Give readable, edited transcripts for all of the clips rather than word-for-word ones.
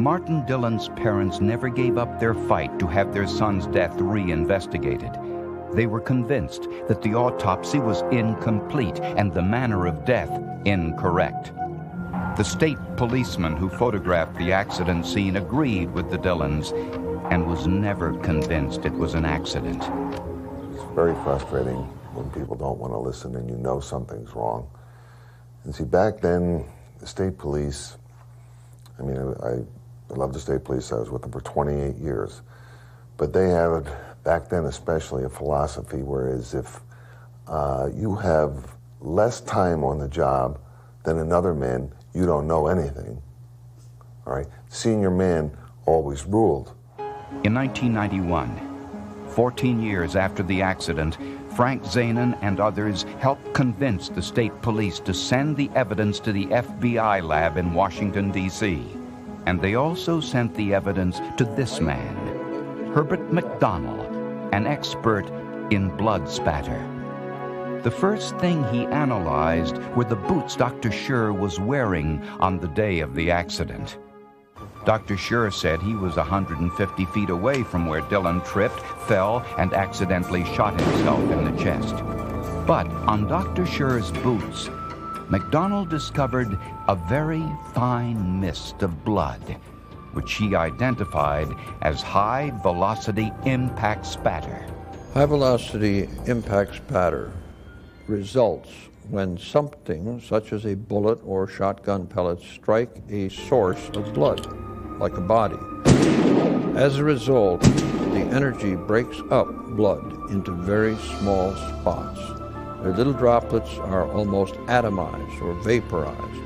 Martin Dillon's parents never gave up their fight to have their son's death re-investigated. They were convinced that the autopsy was incomplete and the manner of death incorrect. The state policeman who photographed the accident scene agreed with the Dillons and was never convinced it was an accident. It's very frustrating when people don't want to listen and you know something's wrong. And see, back then, the state police, I mean, I love the state police. I was with them for 28 years. But they had, back then especially, a philosophy whereas if you have less time on the job than another man, you don't know anything. All right? Senior man always ruled. In 1991, 14 years after the accident, Frank Zanen and others helped convince the state police to send the evidence to the FBI lab in Washington, D.C. And they also sent the evidence to this man, Herbert McDonald, an expert in blood spatter. The first thing he analyzed were the boots Dr. Schur was wearing on the day of the accident. Dr. Schur said he was 150 feet away from where Dillon tripped, fell, and accidentally shot himself in the chest. But on Dr. Schur's boots, McDonald discovered a very fine mist of blood, which he identified as high-velocity impact spatter. High-velocity impact spatter results when something, such as a bullet or shotgun pellets, strike a source of blood, like a body. As a result, the energy breaks up blood into very small spots. Their little droplets are almost atomized or vaporized.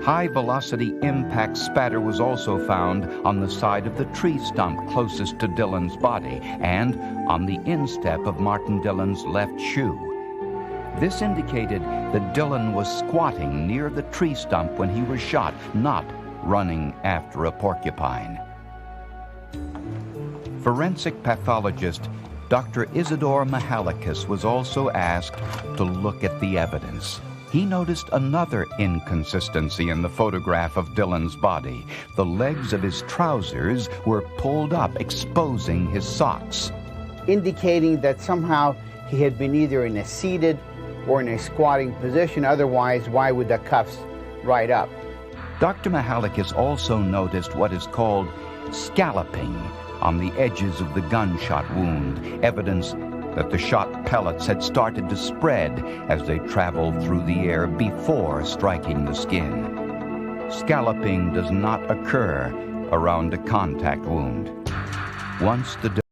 High-velocity impact spatter was also found on the side of the tree stump closest to Dillon's body and on the instep of Martin Dillon's left shoe. This indicated that Dillon was squatting near the tree stump when he was shot, not running after a porcupine. Forensic pathologist Dr. Isidore Mihalakis was also asked to look at the evidence. He noticed another inconsistency in the photograph of Dillon's body. The legs of his trousers were pulled up, exposing his socks, indicating that somehow he had been either in a seated or in a squatting position. Otherwise, why would the cuffs ride up? Dr. Mihalakis also noticed what is called scalloping on the edges of the gunshot wound, evidence that the shot pellets had started to spread as they traveled through the air before striking the skin. Scalloping does not occur around a contact wound. Once the